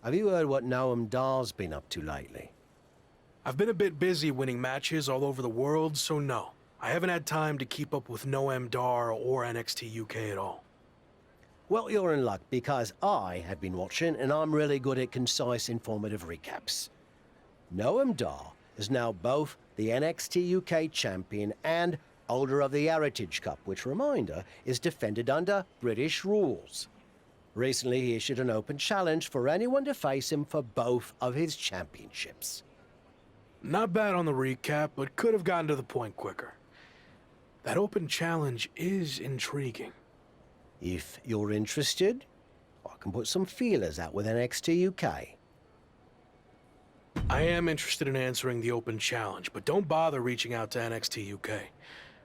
have you heard what Noam Dar's been up to lately? I've been a bit busy winning matches all over the world, so no. I haven't had time to keep up with Noam Dar or NXT UK at all. Well, you're in luck, because I have been watching, and I'm really good at concise, informative recaps. Noam Dar is now both the NXT UK champion and holder of the Heritage Cup, which, reminder, is defended under British rules. Recently, he issued an open challenge for anyone to face him for both of his championships. Not bad on the recap, but could have gotten to the point quicker. That open challenge is intriguing. If you're interested, I can put some feelers out with NXT UK. I am interested in answering the open challenge, but don't bother reaching out to NXT UK.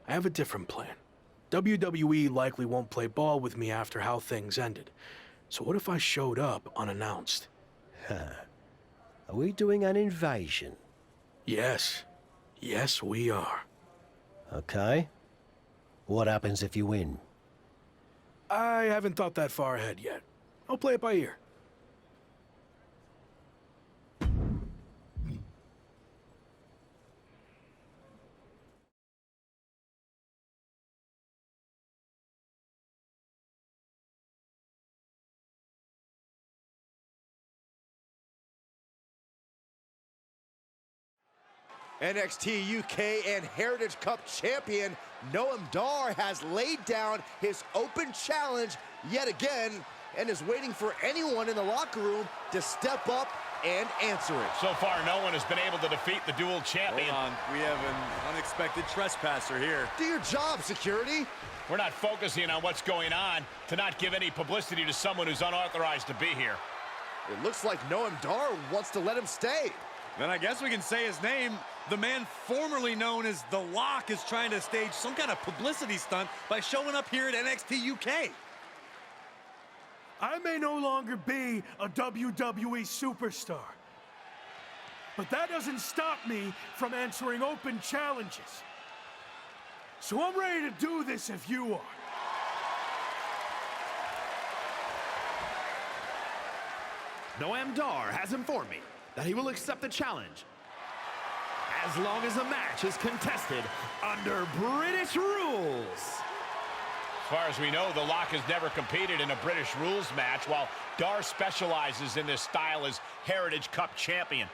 I have a different plan. WWE likely won't play ball with me after how things ended. So what if I showed up unannounced? Are we doing an invasion? Yes. Yes, we are. Okay. What happens if you win? I haven't thought that far ahead yet. I'll play it by ear. NXT UK and Heritage Cup champion Noam Dar has laid down his open challenge yet again and is waiting for anyone in the locker room to step up and answer it. So far, no one has been able to defeat the dual champion. Hold on, we have an unexpected trespasser here. Do your job, security. We're not focusing on what's going on to not give any publicity to someone who's unauthorized to be here. It looks like Noam Dar wants to let him stay. Then I guess we can say his name. The man formerly known as The Lock is trying to stage some kind of publicity stunt by showing up here at NXT UK. I may no longer be a WWE superstar, but that doesn't stop me from answering open challenges. So I'm ready to do this if you are. Noam Dar has informed me that he will accept the challenge as long as the match is contested under British rules. As far as we know, The Lock has never competed in a British rules match, while Dar specializes in this style as Heritage Cup champion.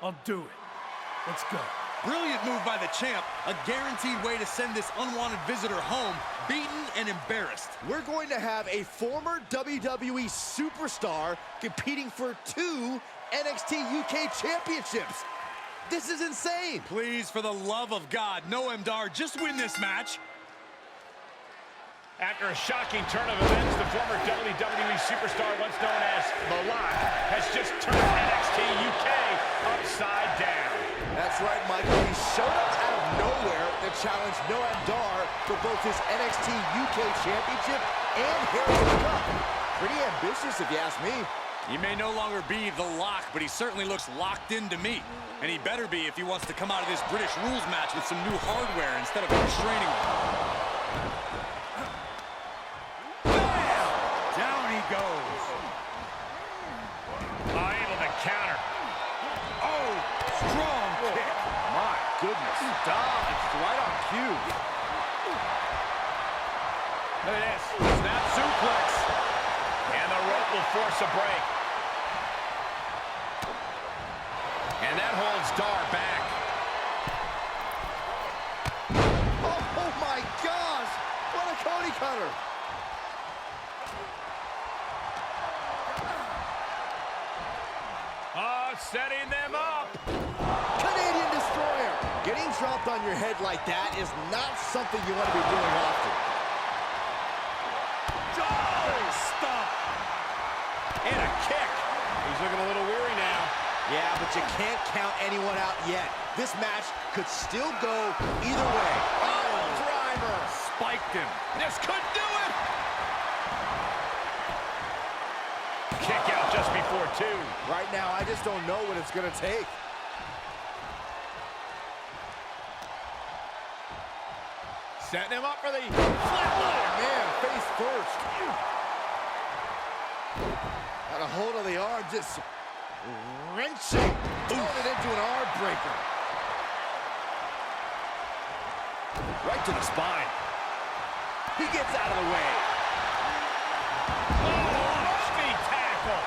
I'll do it. Let's go. Brilliant move by the champ. A guaranteed way to send this unwanted visitor home, beaten and embarrassed. We're going to have a former WWE superstar competing for 2 NXT UK championships. This is insane. Please, for the love of God, Noam Dar, just win this match. After a shocking turn of events, the former WWE superstar, once known as The Lock, has just turned NXT UK upside down. That's right, Michael. He showed up out of nowhere to challenge Noam Dar for both his NXT UK Championship and Heritage Cup. Pretty ambitious, if you ask me. He may no longer be The Lock, but he certainly looks locked in to me. And he better be if he wants to come out of this British rules match with some new hardware instead of a restraining order. Down he goes. Able to counter. Oh, strong kick. My goodness. Dodged right on cue. Look at this. Snap suplex. And the rope will force a break. And that holds Dar back. Oh my gosh. What a Cody cutter. Oh, setting them up. Canadian Destroyer. Getting dropped on your head like that is not something you want to be doing often. Stop. And a kick. He's looking a little weary now. Yeah, but you can't count anyone out yet. This match could still go either way. Oh, driver. Spiked him. This could do it. Kick out just before 2. Right now, I just don't know what it's going to take. Setting him up for the Oh, flatliner. man, face first. just wrenching, throwing it into an arm breaker. Right to the spine. He gets out of the way. Nasty tackle.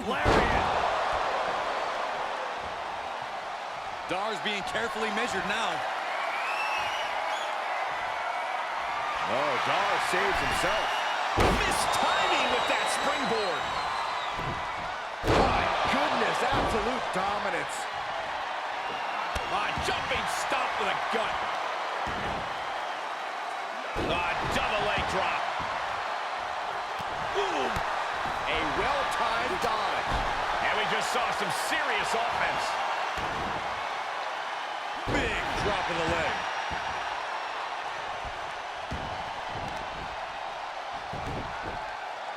Lariat. Dar's being carefully measured now. Oh, Dar saves himself. Missed timing with that springboard. My goodness, absolute dominance. Jumping stomp with a gut. Double leg drop. Boom. A well-timed dodge. And we just saw some serious offense. Big drop of the leg.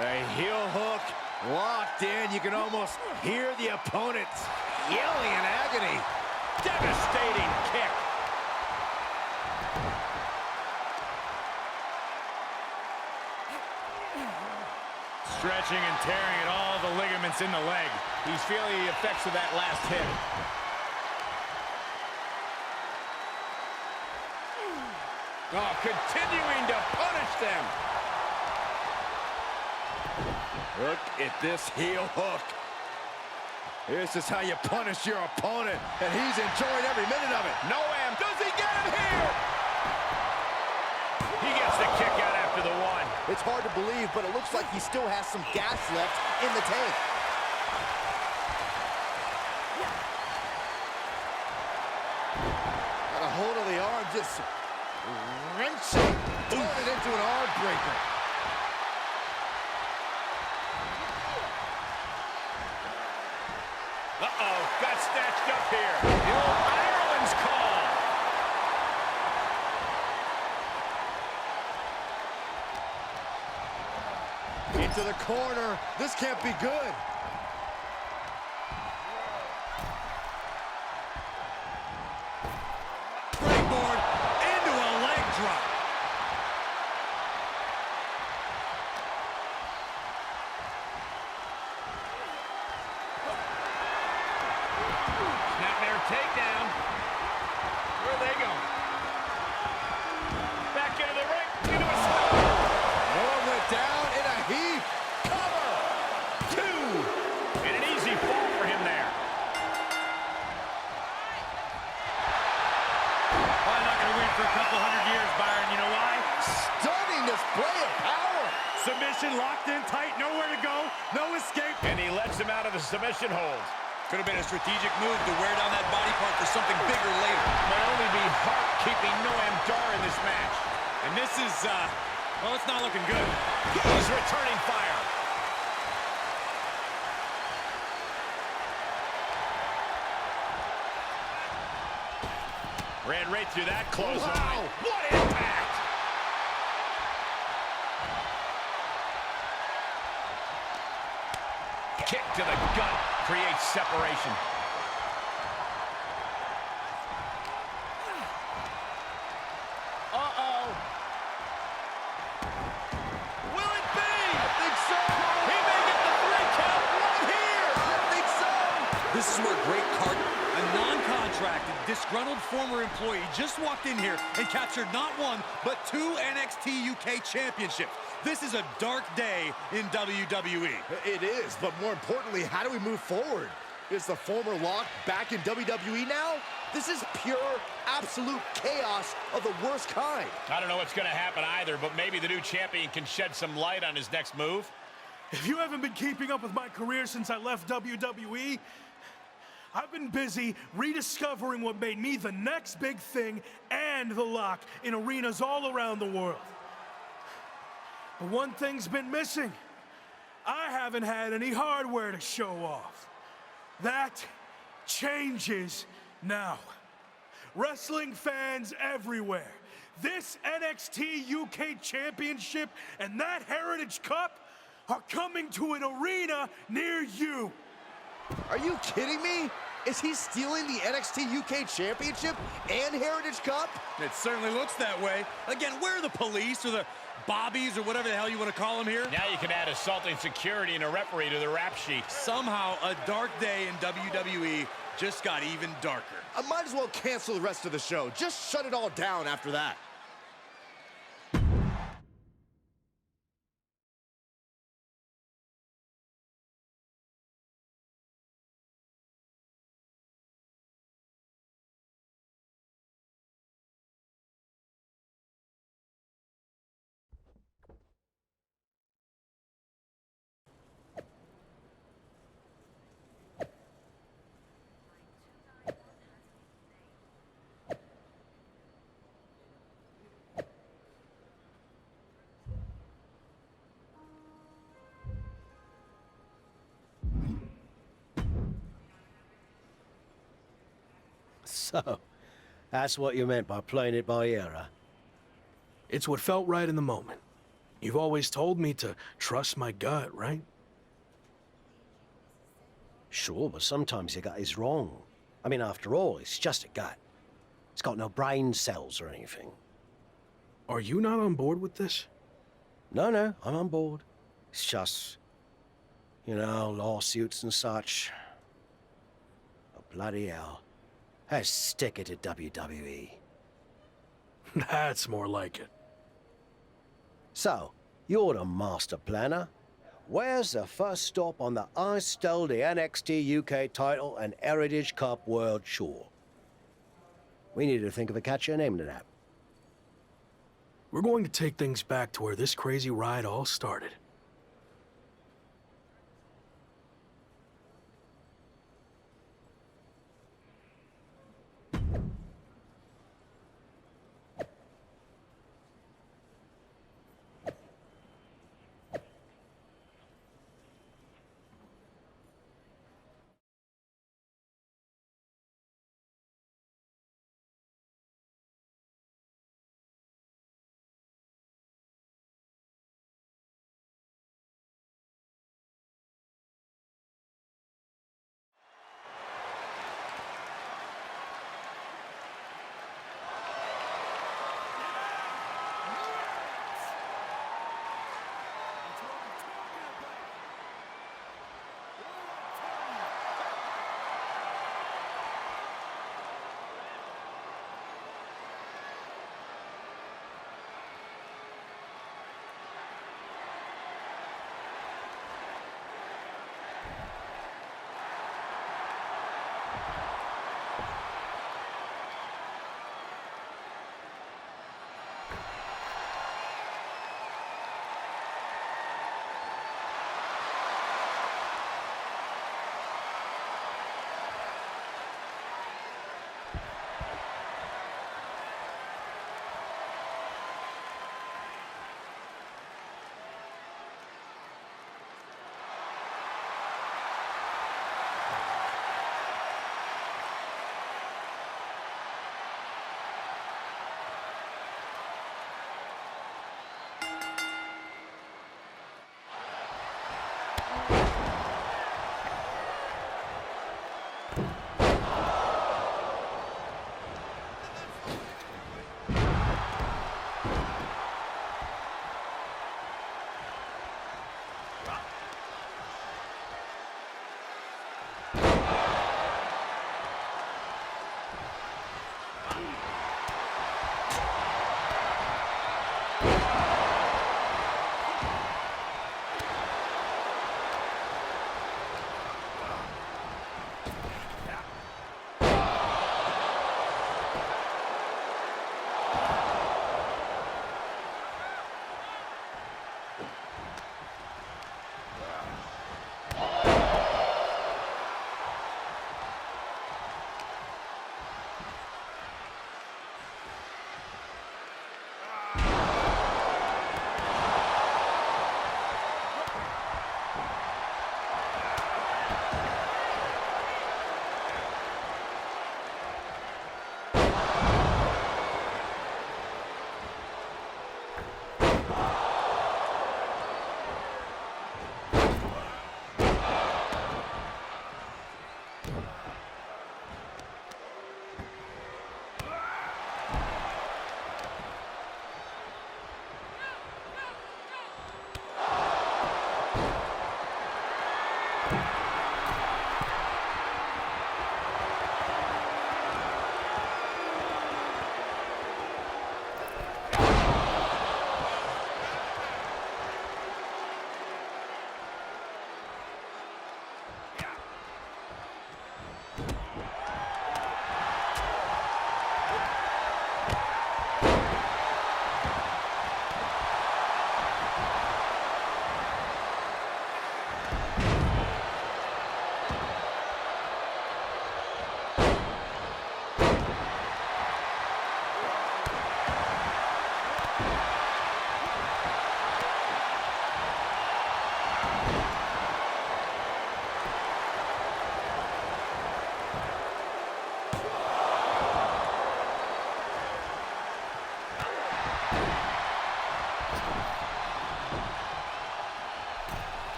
A heel hook locked in. You can almost hear the opponents yelling in agony. Devastating kick. Stretching and tearing at all the ligaments in the leg. He's feeling the effects of that last hit. Oh, continuing to punish them. Look at this heel hook. This is how you punish your opponent, and he's enjoying every minute of it. Noam, does he get him here? He gets the kick out after the one. It's hard to believe, but it looks like he still has some gas left in the tank. Got a hold of the arm, just wrenching, throwing it into an arm breaker. Uh-oh, got snatched up here. The old Ireland's call. Into the corner. This can't be good. Springboard into a leg drop. Snapmare takedown. Where are they going? Back into the ring. Into a spot. One went down in a heap. Cover. Two. And an easy fall for him there. Probably not going to win for a couple hundred years, Byron. You know why? Stunning display of power. Submission locked in tight, nowhere to go, no escape. And he lets him out of the submission hold. Could have been a strategic move to wear down that body part for something bigger later. Might only be Hart keeping Noam Dar in this match. And this is, well, it's not looking good. He's returning fire. Ran right through that clothesline. Wow. What impact! Kick to the gut creates separation. Uh-oh. Will it be? I think so. He may get the 3 count right here. I think so. This is where great card, a non-contracted, disgruntled former employee just walked in here and captured not one, but 2 NXT UK championships. This is a dark day in WWE. It is, but more importantly, how do we move forward? Is the former Lock back in WWE now? This is pure, absolute chaos of the worst kind. I don't know what's going to happen either, but maybe the new champion can shed some light on his next move. If you haven't been keeping up with my career since I left WWE, I've been busy rediscovering what made me the next big thing and the Lock in arenas all around the world. But one thing's been missing. I haven't had any hardware to show off. That changes now. Wrestling fans everywhere, this NXT UK Championship and that Heritage Cup are coming to an arena near you. Are you kidding me? Is he stealing the NXT UK Championship and Heritage Cup? It certainly looks that way. Again, where are the police or the bobbies or whatever the hell you want to call them here? Now you can add assaulting security and a referee to the rap sheet. Somehow, a dark day in WWE just got even darker. I might as well cancel the rest of the show. Just shut it all down after that. So, that's what you meant by playing it by ear, huh? It's what felt right in the moment. You've always told me to trust my gut, right? Sure, but sometimes your gut is wrong. I mean, after all, it's just a gut. It's got no brain cells or anything. Are you not on board with this? No, I'm on board. It's just, you know, lawsuits and such. Oh, bloody hell. Let's stick it to WWE. That's more like it. So, you're the master planner. Where's the first stop on the I stole the NXT UK title and Heritage Cup World Tour? We need to think of a catchier name to that. We're going to take things back to where this crazy ride all started.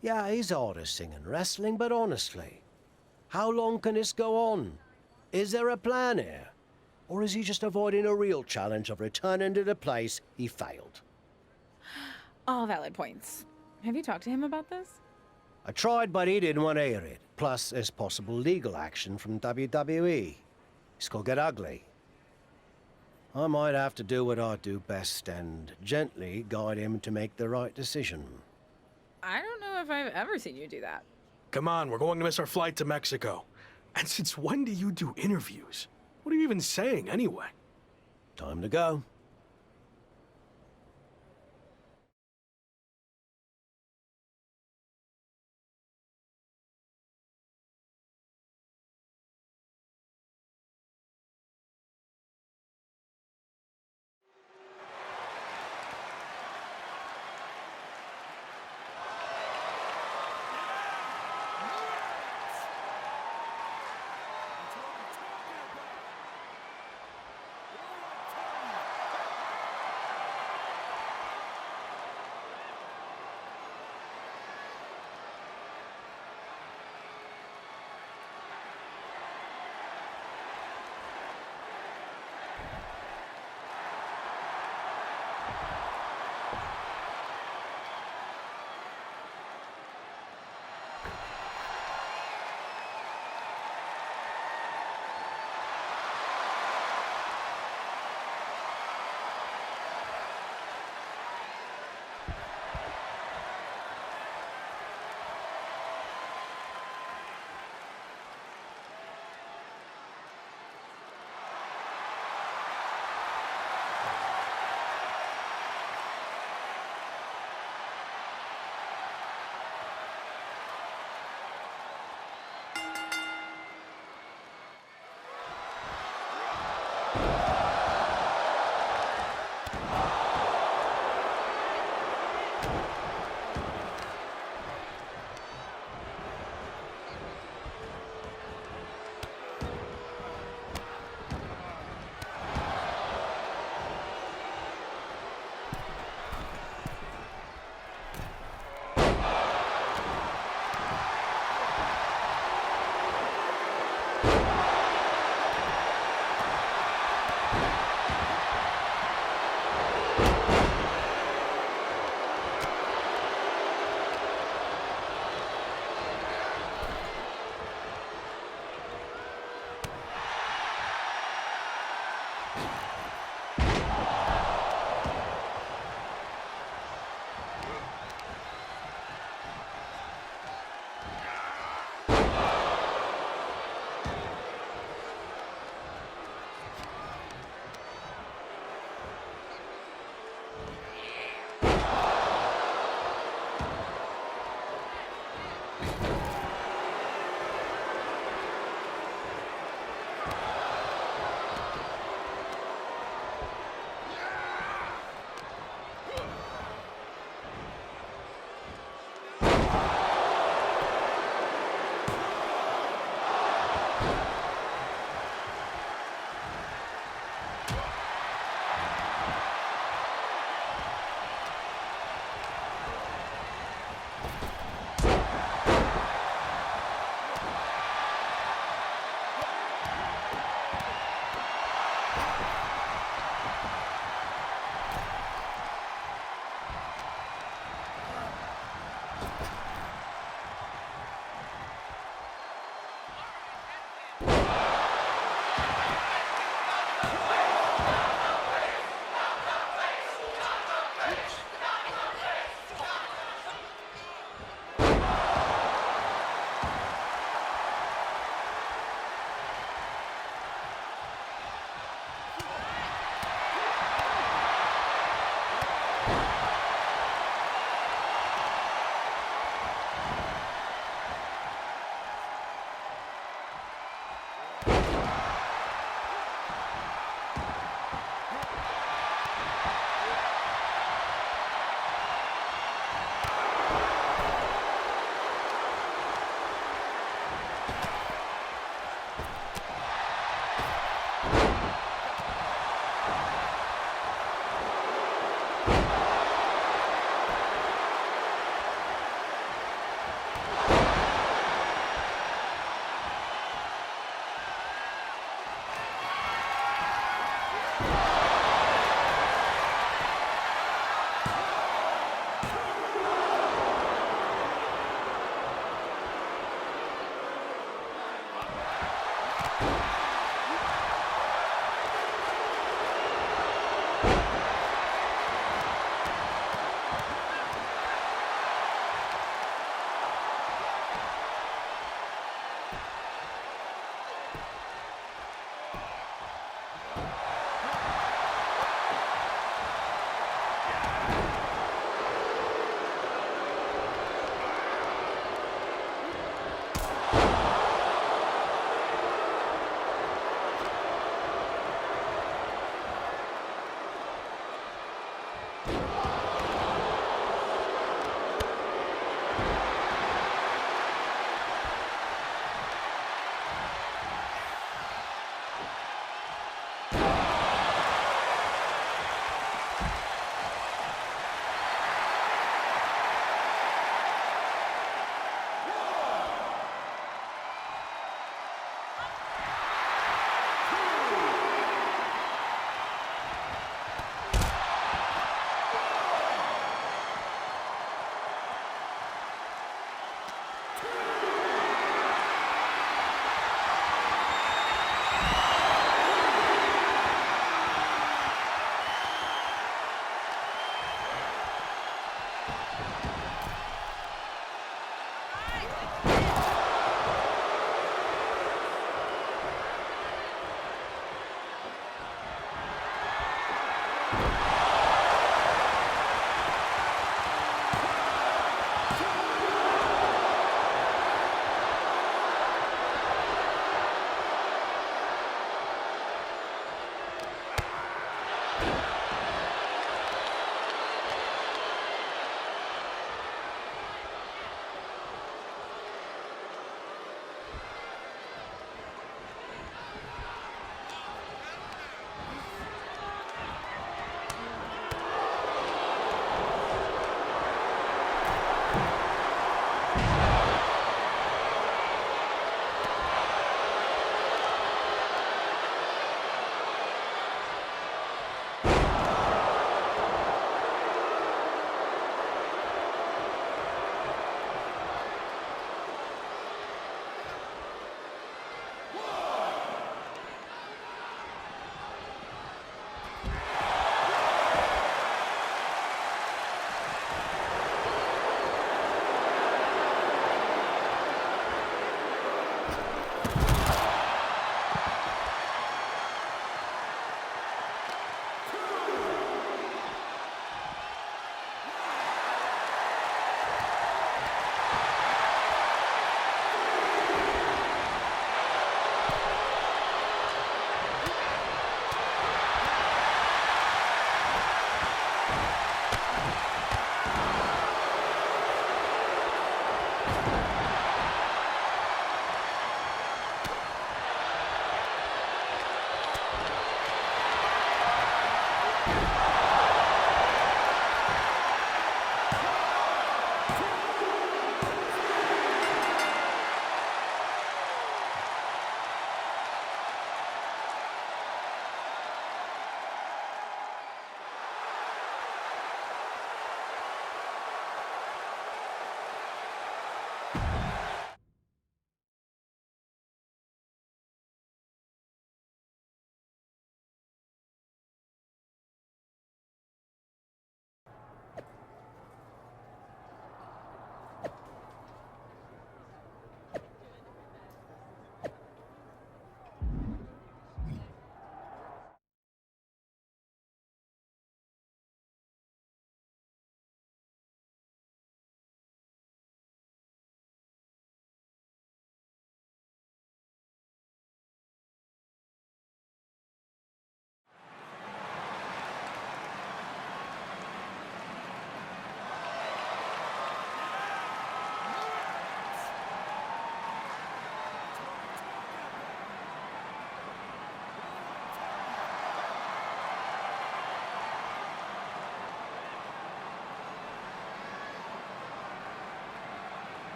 Yeah, he's hard singing wrestling, but honestly, how long can this go on? Is there a plan here? Or is he just avoiding a real challenge of returning to the place he failed? All valid points. Have you talked to him about this? I tried, but he didn't want to hear it. Plus, there's possible legal action from WWE. This could get ugly. I might have to do what I do best and gently guide him to make the right decision. I don't know if I've ever seen you do that. Come on, we're going to miss our flight to Mexico. And since when do you do interviews? What are you even saying, anyway? Time to go.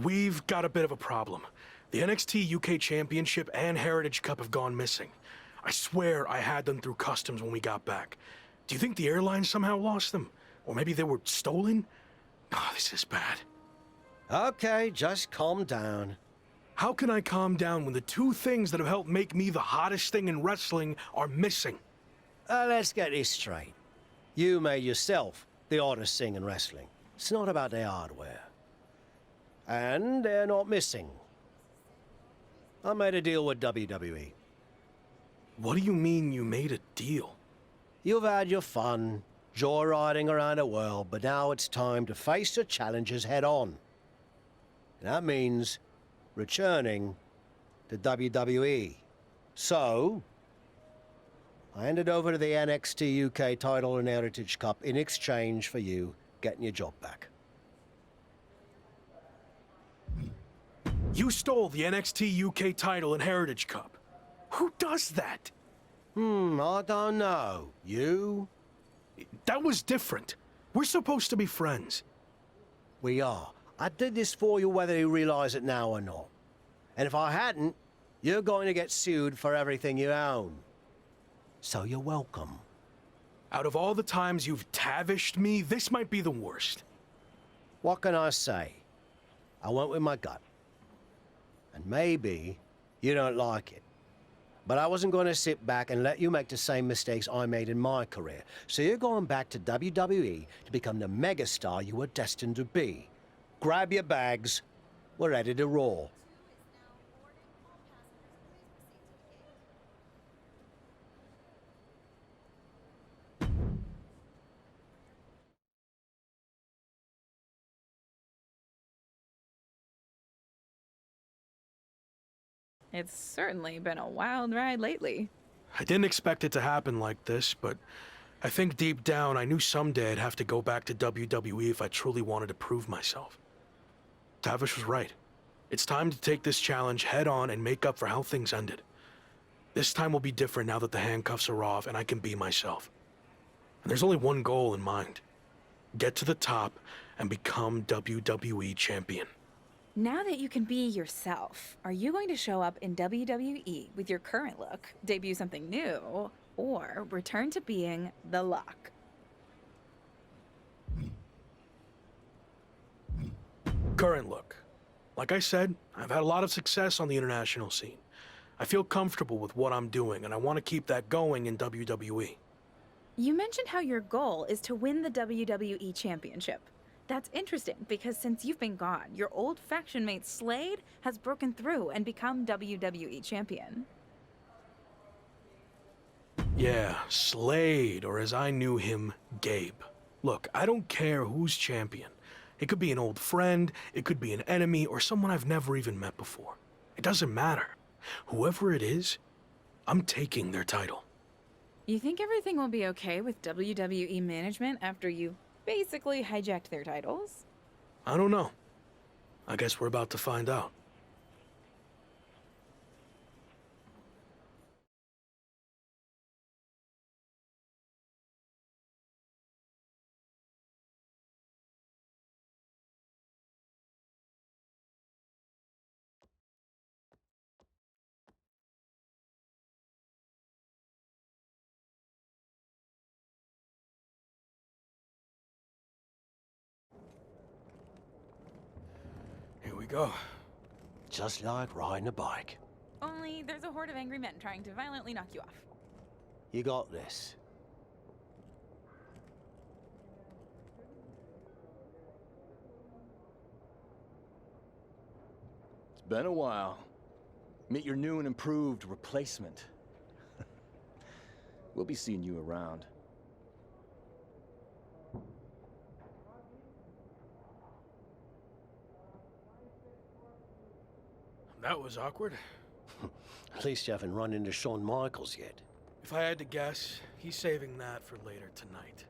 We've got a bit of a problem. The NXT UK Championship and Heritage Cup have gone missing. I swear I had them through customs when we got back. Do you think the airline somehow lost them? Or maybe they were stolen? Oh, this is bad. Okay, just calm down. How can I calm down when the two things that have helped make me the hottest thing in wrestling are missing? Let's get this straight. You made yourself the hottest thing in wrestling. It's not about the hardware. And they're not missing. I made a deal with WWE. What do you mean you made a deal? You've had your fun, joyriding around the world, but now it's time to face the challenges head on. That means returning to WWE. So, I handed over to the NXT UK title and Heritage Cup in exchange for you getting your job back. You stole the NXT UK title and Heritage Cup. Who does that? I don't know. You? That was different. We're supposed to be friends. We are. I did this for you whether you realize it now or not. And if I hadn't, you're going to get sued for everything you own. So you're welcome. Out of all the times you've tavished me, this might be the worst. What can I say? I went with my gut. And maybe you don't like it. But I wasn't going to sit back and let you make the same mistakes I made in my career. So you're going back to WWE to become the megastar you were destined to be. Grab your bags. We're ready to roll. It's certainly been a wild ride lately. I didn't expect it to happen like this, but I think deep down I knew someday I'd have to go back to WWE if I truly wanted to prove myself. Tavish was right. It's time to take this challenge head on and make up for how things ended. This time will be different now that the handcuffs are off and I can be myself. And there's only one goal in mind. Get to the top and become WWE champion. Now that you can be yourself, are you going to show up in WWE with your current look, debut something new, or return to being the Lock? Current look. Like I said, I've had a lot of success on the international scene. I feel comfortable with what I'm doing, and I want to keep that going in WWE. You mentioned how your goal is to win the WWE Championship. That's interesting, because since you've been gone, your old faction mate Slade has broken through and become WWE Champion. Yeah, Slade, or as I knew him, Gabe. Look, I don't care who's champion. It could be an old friend, it could be an enemy, or someone I've never even met before. It doesn't matter. Whoever it is, I'm taking their title. You think everything will be okay with WWE management after you basically hijacked their titles? I don't know. I guess we're about to find out. Here we go. Just like riding a bike. Only there's a horde of angry men trying to violently knock you off. You got this. It's been a while. Meet your new and improved replacement. We'll be seeing you around. That was awkward. At least you haven't run into Shawn Michaels yet. If I had to guess, he's saving that for later tonight.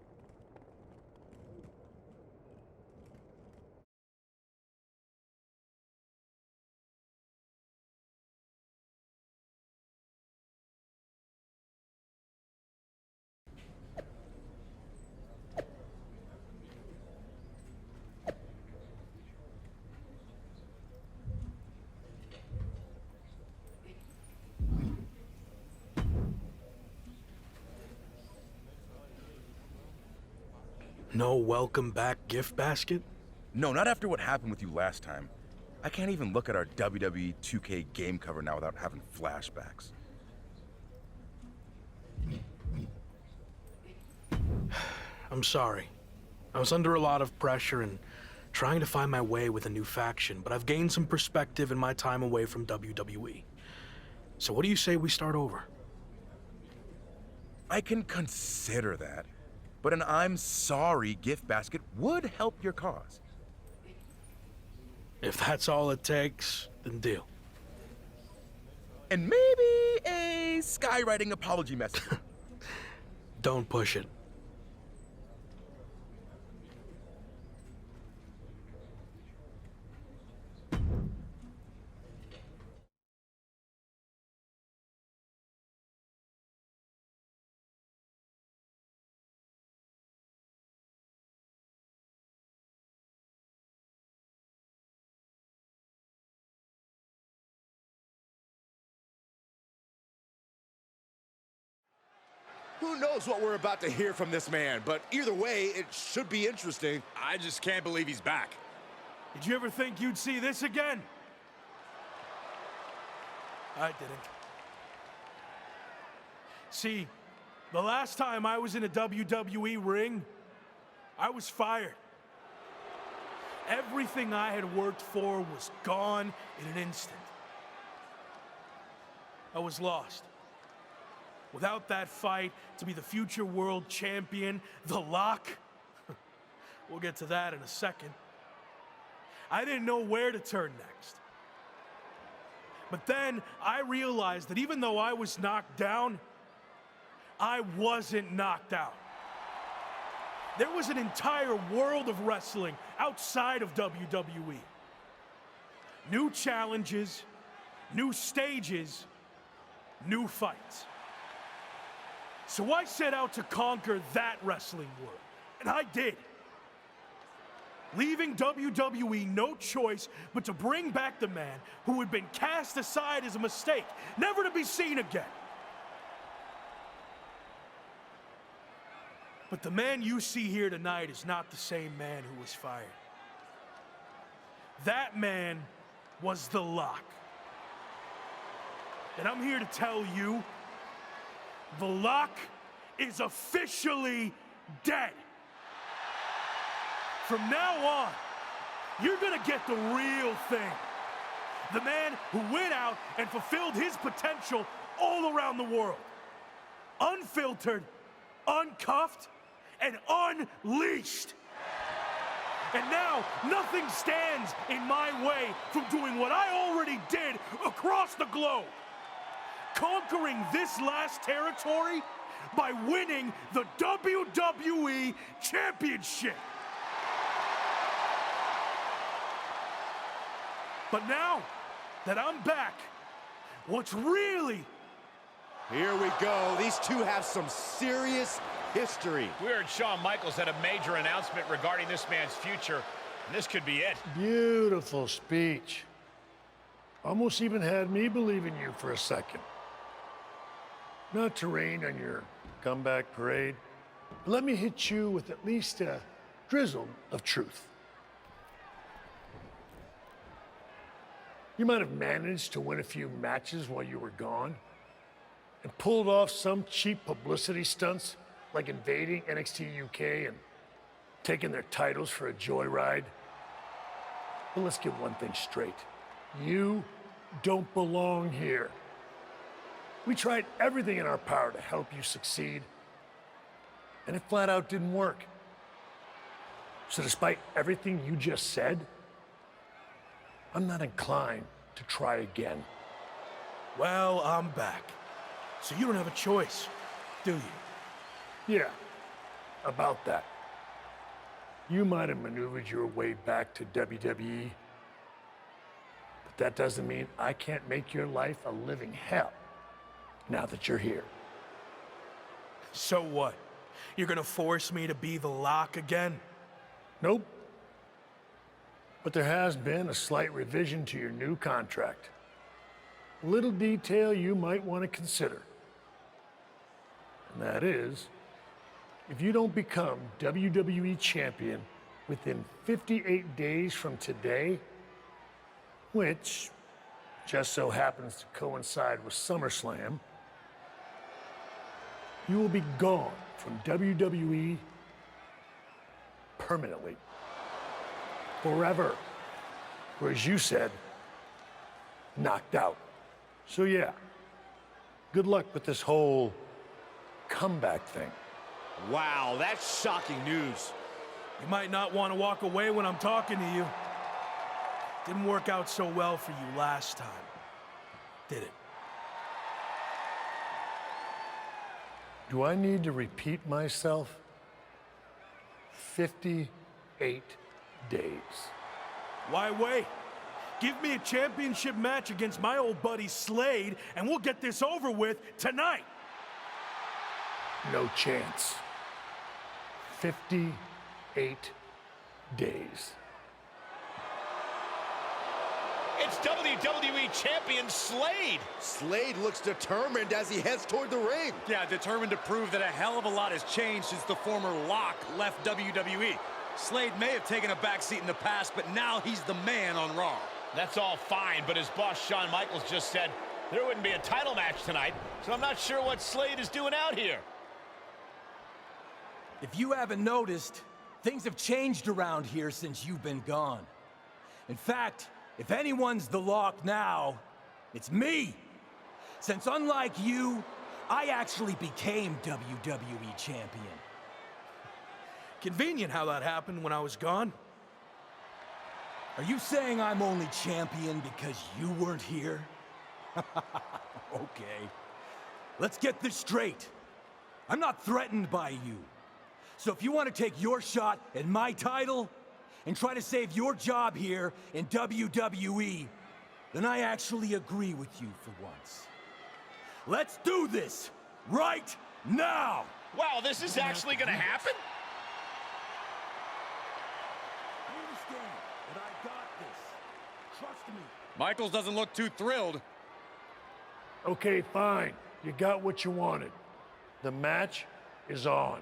No welcome back gift basket? No, not after what happened with you last time. I can't even look at our WWE 2K game cover now without having flashbacks. I'm sorry. I was under a lot of pressure and trying to find my way with a new faction, but I've gained some perspective in my time away from WWE. So what do you say we start over? I can consider that, but an I'm sorry gift basket would help your cause. If that's all it takes, then deal. And maybe a skywriting apology message. Don't push it. Who knows what we're about to hear from this man, but either way, it should be interesting. I just can't believe he's back. Did you ever think you'd see this again? I didn't. See, the last time I was in a WWE ring, I was fired. Everything I had worked for was gone in an instant. I was lost. Without that fight to be the future world champion, The Lock, we'll get to that in a second. I didn't know where to turn next. But then I realized that even though I was knocked down, I wasn't knocked out. There was an entire world of wrestling outside of WWE. New challenges, new stages, new fights. So I set out to conquer that wrestling world, and I did. Leaving WWE no choice but to bring back the man who had been cast aside as a mistake, never to be seen again. But the man you see here tonight is not the same man who was fired. That man was The Lock. And I'm here to tell you, The Lock is officially dead. From now on, you're gonna get the real thing. The man who went out and fulfilled his potential all around the world. Unfiltered, uncuffed, and unleashed. And now, nothing stands in my way from doing what I already did across the globe. Conquering this last territory by winning the WWE Championship. But now that I'm back, what's really... Here we go. These two have some serious history. We heard Shawn Michaels had a major announcement regarding this man's future, and this could be it. Beautiful speech. Almost even had me believe in you for a second. Not to rain on your comeback parade, but let me hit you with at least a drizzle of truth. You might have managed to win a few matches while you were gone and pulled off some cheap publicity stunts like invading NXT UK and taking their titles for a joyride. But let's get one thing straight. You don't belong here. We tried everything in our power to help you succeed, and it flat out didn't work. So despite everything you just said, I'm not inclined to try again. Well, I'm back. So you don't have a choice, do you? Yeah, about that. You might have maneuvered your way back to WWE, but that doesn't mean I can't make your life a living hell now that you're here. So what? You're gonna force me to be The Lock again? Nope. But there has been a slight revision to your new contract. A little detail you might want to consider. And that is, if you don't become WWE champion within 58 days from today, which just so happens to coincide with SummerSlam, you will be gone from WWE permanently, forever, or as you said, knocked out. So yeah, good luck with this whole comeback thing. Wow, that's shocking news. You might not want to walk away when I'm talking to you. Didn't work out so well for you last time, did it? Do I need to repeat myself? 58 days. Why wait? Give me a championship match against my old buddy Slade, and we'll get this over with tonight. No chance. 58 days. It's WWE Champion Slade. Slade looks determined as he heads toward the ring. Yeah, determined to prove that a hell of a lot has changed since the former Lock left WWE. Slade may have taken a backseat in the past, but now he's the man on Raw. That's all fine, but as boss Shawn Michaels just said, there wouldn't be a title match tonight, so I'm not sure what Slade is doing out here. If you haven't noticed, things have changed around here since you've been gone. In fact, if anyone's the Lock now, it's me. Since unlike you, I actually became WWE Champion. Convenient how that happened when I was gone. Are you saying I'm only champion because you weren't here? Okay. Let's get this straight. I'm not threatened by you. So if you want to take your shot at my title and try to save your job here in WWE, then I actually agree with you for once. Let's do this right now! Wow, this is actually gonna happen? I understand, but I got this. Trust me. Michaels doesn't look too thrilled. Okay, fine. You got what you wanted. The match is on.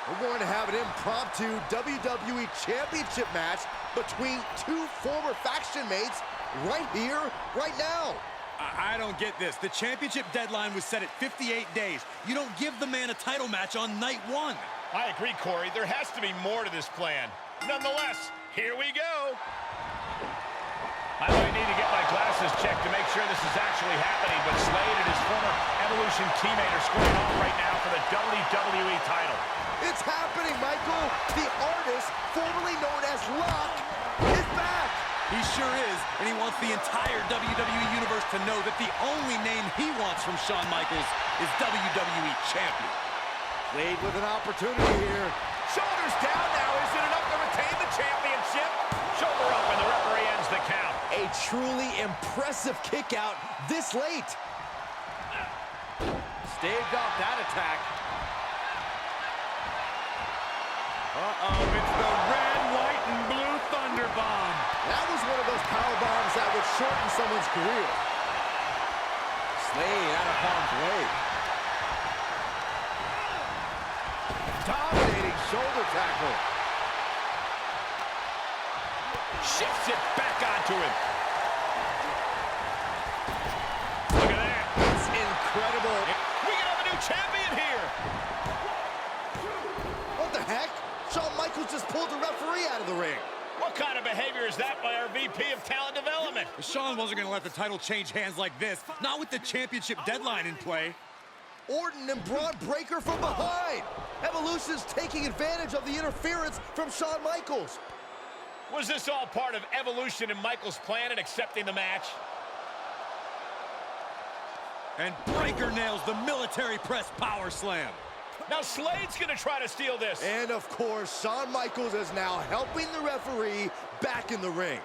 We're going to have an impromptu WWE Championship match between two former faction mates right here, right now. I don't get this. The championship deadline was set at 58 days. You don't give the man a title match on night one. I agree, Corey. There has to be more to this plan. Nonetheless, here we go. I might need to get my glasses checked to make sure this is actually happening, but Slade and his former Evolution teammate are squaring off right now for the WWE title. It's happening, Michael. The artist, formerly known as Lock, is back. He sure is, and he wants the entire WWE Universe to know that the only name he wants from Shawn Michaels is WWE Champion. Slade with an opportunity here. Shoulders down now. Is it enough to retain the championship? Shoulder up, and the referee ends the count. A truly impressive kick out this late. Staved off that attack. Uh-oh, it's the red, white, and blue Thunder Bomb. That was one of those power bombs that would shorten someone's career. Slade out of harm's way. Dominating shoulder tackle. Shifts it back onto him. Look at that. It's incredible. We can have a new champion here. What the heck? Shawn Michaels just pulled the referee out of the ring. What kind of behavior is that by our VP of Talent Development? Shawn wasn't going to let the title change hands like this, not with the championship deadline in play. Orton and Braun Breaker from behind. Evolution's taking advantage of the interference from Shawn Michaels. Was this all part of Evolution and Michaels' plan in accepting the match? And Breaker nails the military press power slam. Now Slade's gonna try to steal this. And of course, Shawn Michaels is now helping the referee back in the ring.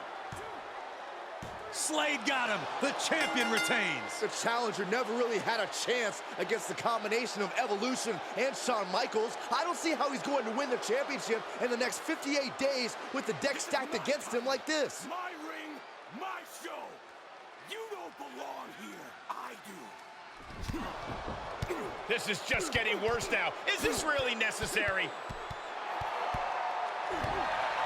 Slade got him. The champion retains. The challenger never really had a chance against the combination of Evolution and Shawn Michaels. I don't see how he's going to win the championship in the next 58 days with the deck stacked against him like this. My ring, my show. You don't belong here. I do. This is just getting worse now. Is this really necessary?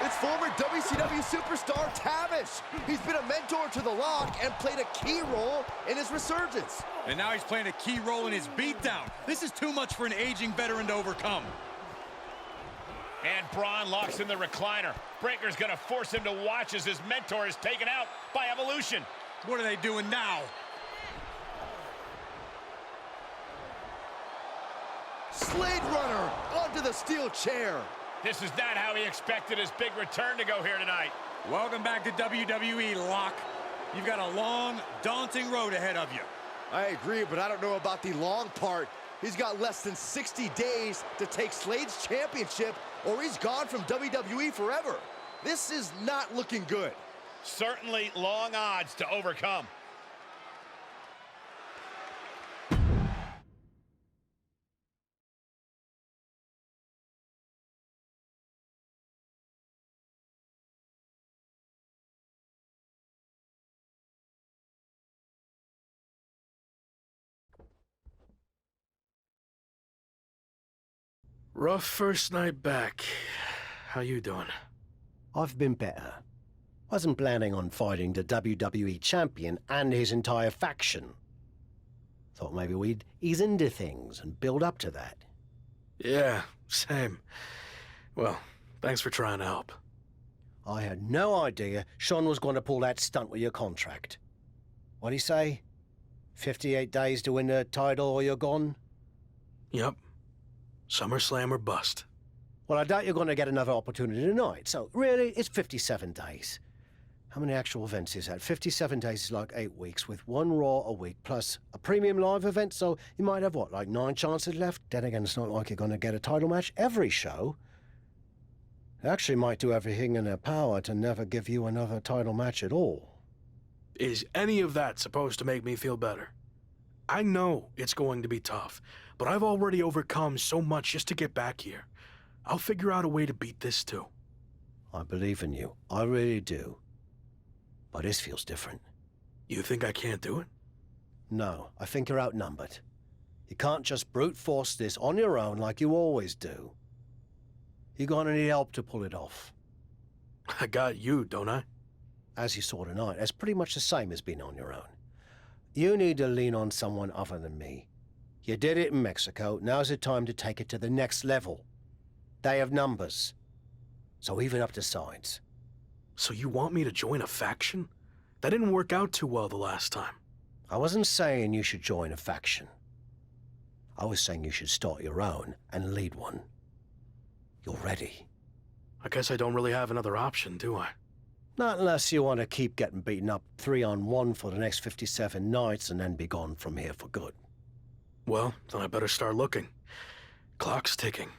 It's former WCW superstar Tavish. He's been a mentor to The Lock and played a key role in his resurgence. And now he's playing a key role in his beatdown. This is too much for an aging veteran to overcome. And Braun locks in the recliner. Breaker's gonna force him to watch as his mentor is taken out by Evolution. What are they doing now? Slade Runner onto the steel chair. This is not how he expected his big return to go here tonight. Welcome back to WWE, Lock. You've got a long, daunting road ahead of you. I agree, but I don't know about the long part. He's got less than 60 days to take Slade's championship, or he's gone from WWE forever. This is not looking good. Certainly long odds to overcome. Rough first night back. How you doing? I've been better. Wasn't planning on fighting the WWE champion and his entire faction. Thought maybe we'd ease into things and build up to that. Yeah, same. Well, thanks for trying to help. I had no idea Sean was going to pull that stunt with your contract. What'd he say? 58 days to win the title or you're gone? Yep. SummerSlam or bust. Well, I doubt you're going to get another opportunity tonight, so really, it's 57 days. How many actual events is that? 57 days is like 8 weeks, with one Raw a week, plus a premium live event, so you might have, what, like 9 chances left? Then again, it's not like you're going to get a title match every show. They actually might do everything in their power to never give you another title match at all. Is any of that supposed to make me feel better? I know it's going to be tough, but I've already overcome so much just to get back here. I'll figure out a way to beat this too. I believe in you. I really do. But this feels different. You think I can't do it? No, I think you're outnumbered. You can't just brute force this on your own like you always do. You're gonna need help to pull it off. I got you, don't I? As you saw tonight, that's pretty much the same as being on your own. You need to lean on someone other than me. You did it in Mexico, now's the time to take it to the next level. They have numbers. So even up the sides. So you want me to join a faction? That didn't work out too well the last time. I wasn't saying you should join a faction. I was saying you should start your own and lead one. You're ready. I guess I don't really have another option, do I? Not unless you want to keep getting beaten up 3-on-1 for the next 57 nights and then be gone from here for good. Well, then I better start looking. Clock's ticking.